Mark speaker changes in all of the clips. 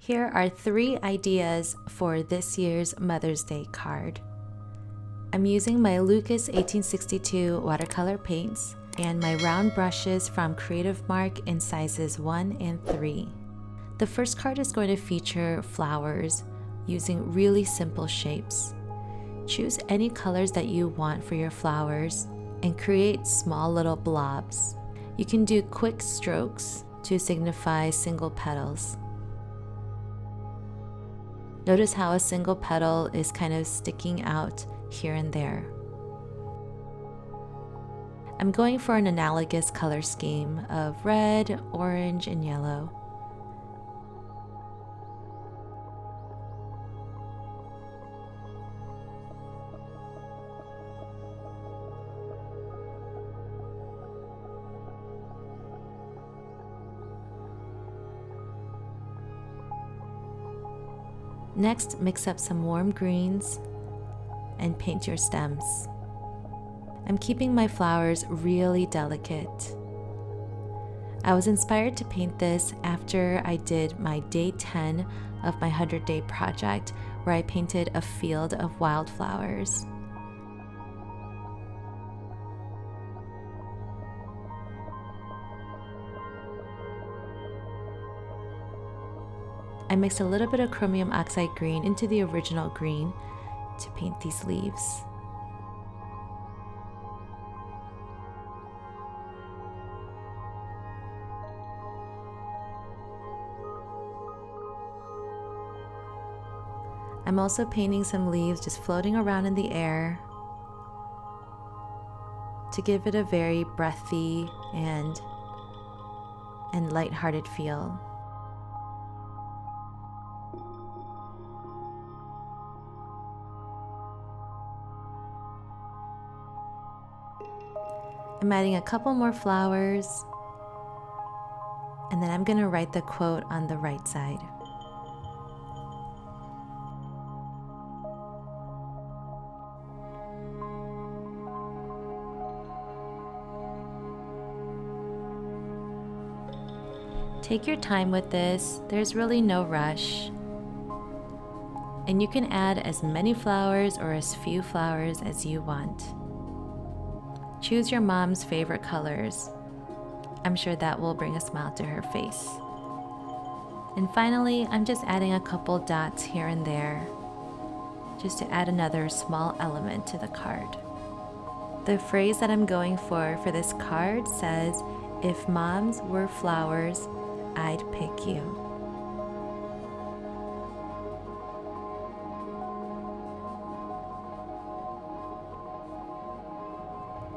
Speaker 1: Here are 3 ideas for this year's Mother's Day card. I'm using my Lucas 1862 watercolor paints and my round brushes from Creative Mark in sizes 1 and 3. The first card is going to feature flowers using really simple shapes. Choose any colors that you want for your flowers and create small little blobs. You can do quick strokes to signify single petals. Notice how a single petal is kind of sticking out here and there. I'm going for an analogous color scheme of red, orange, and yellow. Next, mix up some warm greens and paint your stems. I'm keeping my flowers really delicate. I was inspired to paint this after I did my day 10 of my 100-day project, where I painted a field of wildflowers. I mixed a little bit of chromium oxide green into the original green to paint these leaves. I'm also painting some leaves just floating around in the air to give it a very breathy and lighthearted feel. I'm adding a couple more flowers, and then I'm going to write the quote on the right side. Take your time with this, there's really no rush. And you can add as many flowers or as few flowers as you want. Choose your mom's favorite colors. I'm sure that will bring a smile to her face. And finally, I'm just adding a couple dots here and there, just to add another small element to the card. The phrase that I'm going for this card says, "If moms were flowers, I'd pick you."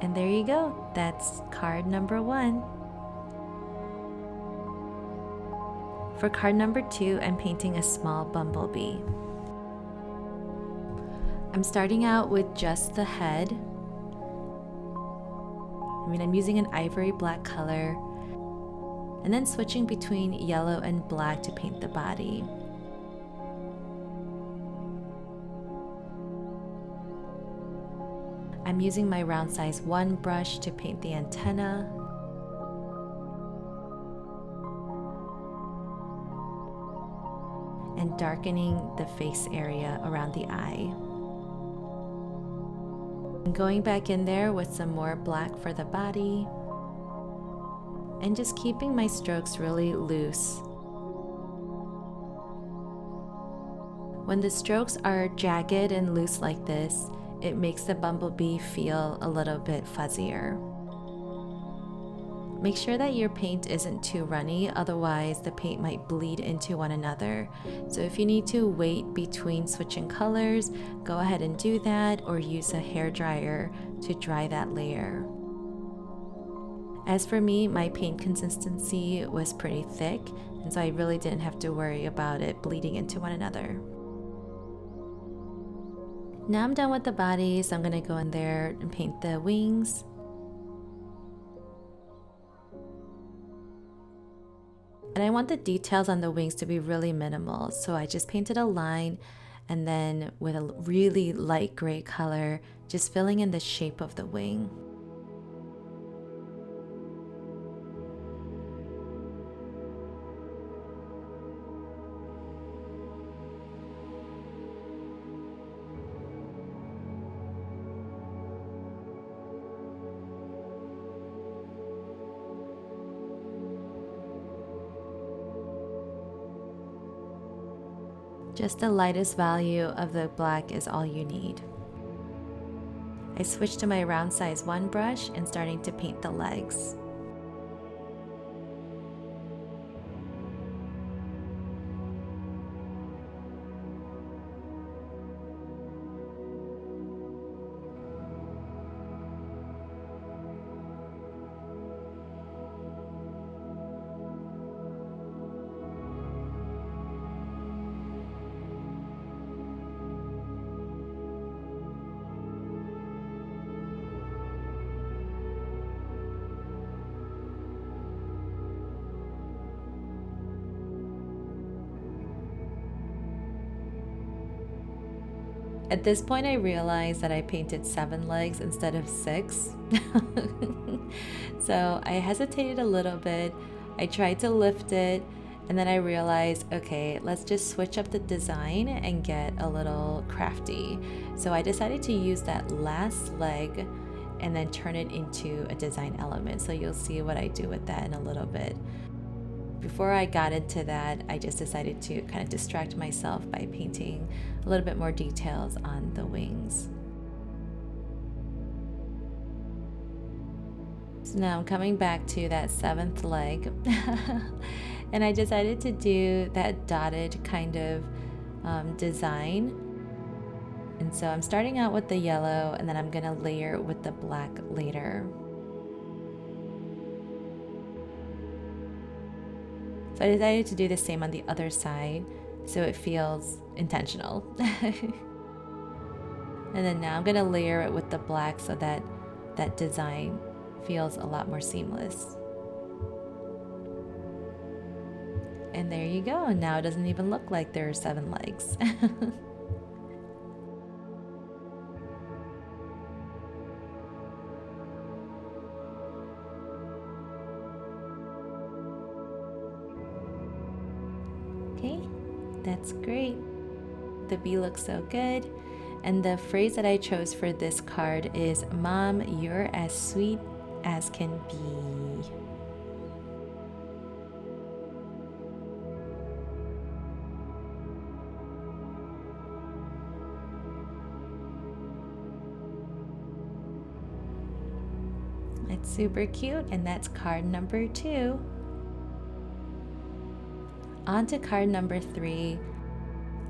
Speaker 1: And there you go, that's card number 1. For card number 2, I'm painting a small bumblebee. I'm starting out with just the head. I'm using an ivory black color, and then switching between yellow and black to paint the body. I'm using my round size 1 brush to paint the antenna. And darkening the face area around the eye. I'm going back in there with some more black for the body. And just keeping my strokes really loose. When the strokes are jagged and loose like this, it makes the bumblebee feel a little bit fuzzier. Make sure that your paint isn't too runny, otherwise the paint might bleed into one another. So if you need to wait between switching colors, go ahead and do that, or use a hairdryer to dry that layer. As for me, my paint consistency was pretty thick, and so I really didn't have to worry about it bleeding into one another. Now I'm done with the body, so I'm going to go in there and paint the wings. And I want the details on the wings to be really minimal, so I just painted a line, and then with a really light gray color, just filling in the shape of the wing. Just the lightest value of the black is all you need. I switched to my round size 1 brush and starting to paint the legs. At this point, I realized that I painted 7 legs instead of 6. So I hesitated a little bit. I tried to lift it, and then I realized, okay, let's just switch up the design and get a little crafty. So I decided to use that last leg and then turn it into a design element. So you'll see what I do with that in a little bit. Before I got into that, I just decided to kind of distract myself by painting a little bit more details on the wings. So now I'm coming back to that 7th leg and I decided to do that dotted kind of design. And so I'm starting out with the yellow and then I'm gonna layer with the black later. So I decided to do the same on the other side so it feels intentional. And then now I'm gonna layer it with the black so that that design feels a lot more seamless. And there you go. Now it doesn't even look like there are 7 legs. Okay, that's great. The bee looks so good. And the phrase that I chose for this card is, "Mom, you're as sweet as can be." It's super cute, and that's card number 2. On to card number 3.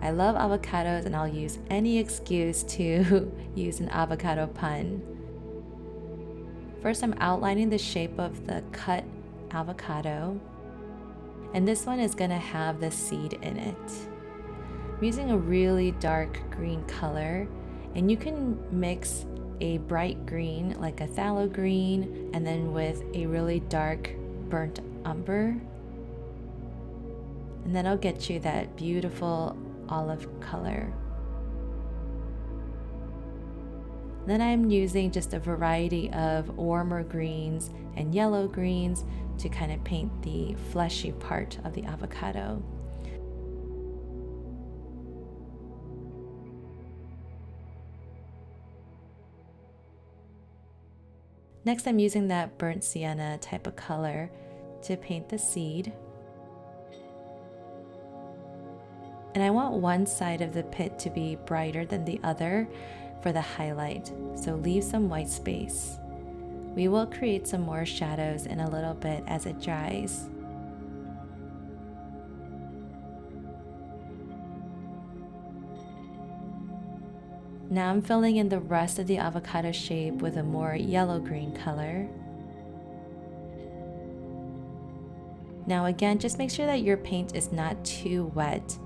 Speaker 1: I love avocados and I'll use any excuse to use an avocado pun. First, I'm outlining the shape of the cut avocado, and this one is going to have the seed in it. I'm using a really dark green color, and you can mix a bright green like a phthalo green and then with a really dark burnt umber, and that'll get you that beautiful olive color. Then I'm using just a variety of warmer greens and yellow greens to kind of paint the fleshy part of the avocado. Next, I'm using that burnt sienna type of color to paint the seed. And I want one side of the pit to be brighter than the other for the highlight, so leave some white space. We will create some more shadows in a little bit as it dries. Now I'm filling in the rest of the avocado shape with a more yellow-green color. Now again, just make sure that your paint is not too wet,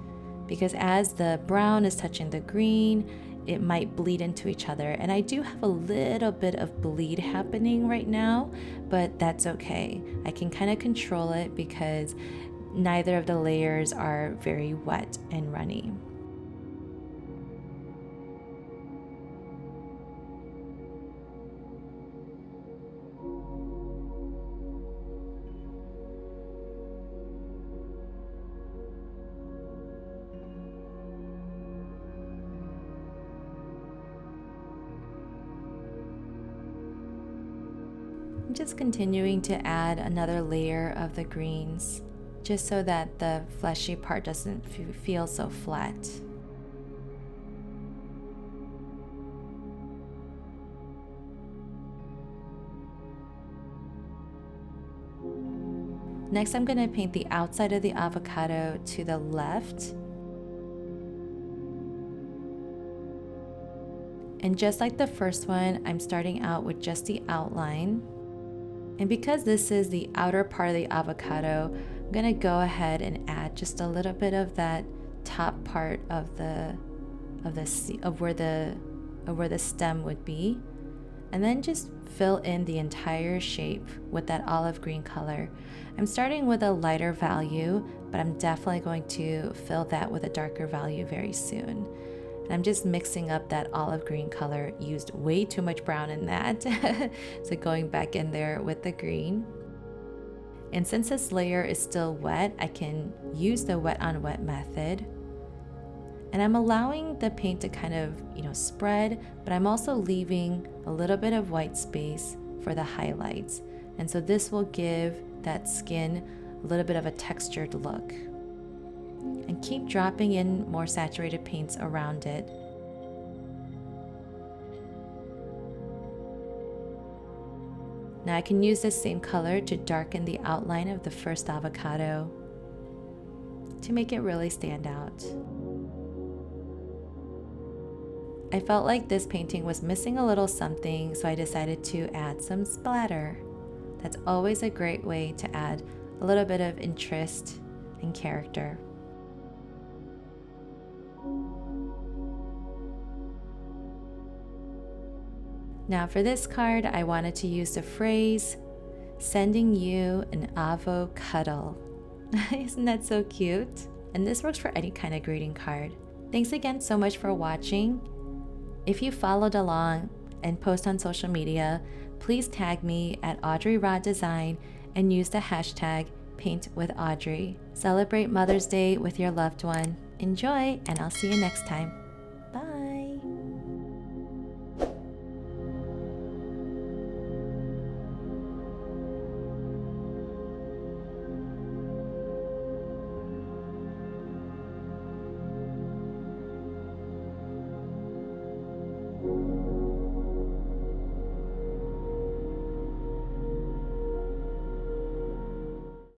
Speaker 1: because as the brown is touching the green, it might bleed into each other. And I do have a little bit of bleed happening right now, but that's okay. I can kind of control it because neither of the layers are very wet and runny. I'm just continuing to add another layer of the greens, just so that the fleshy part doesn't feel so flat. Next, I'm going to paint the outside of the avocado to the left. And just like the first one, I'm starting out with just the outline. And because this is the outer part of the avocado, I'm going to go ahead and add just a little bit of that top part of where the stem would be. And then just fill in the entire shape with that olive green color. I'm starting with a lighter value, but I'm definitely going to fill that with a darker value very soon. And I'm just mixing up that olive green color, used way too much brown in that. So going back in there with the green. And since this layer is still wet, I can use the wet on wet method. And I'm allowing the paint to kind of, spread, but I'm also leaving a little bit of white space for the highlights. And so this will give that skin a little bit of a textured look. And keep dropping in more saturated paints around it. Now I can use this same color to darken the outline of the first avocado to make it really stand out. I felt like this painting was missing a little something, so I decided to add some splatter. That's always a great way to add a little bit of interest and character. Now for this card, I wanted to use the phrase, "Sending you an avocado." Isn't that so cute? And this works for any kind of greeting card. Thanks again so much for watching. If you followed along and post on social media, please tag me at AudreyRaDesign and use the hashtag #PaintWithAudrey. Celebrate Mother's Day with your loved one. Enjoy, and I'll see you next time.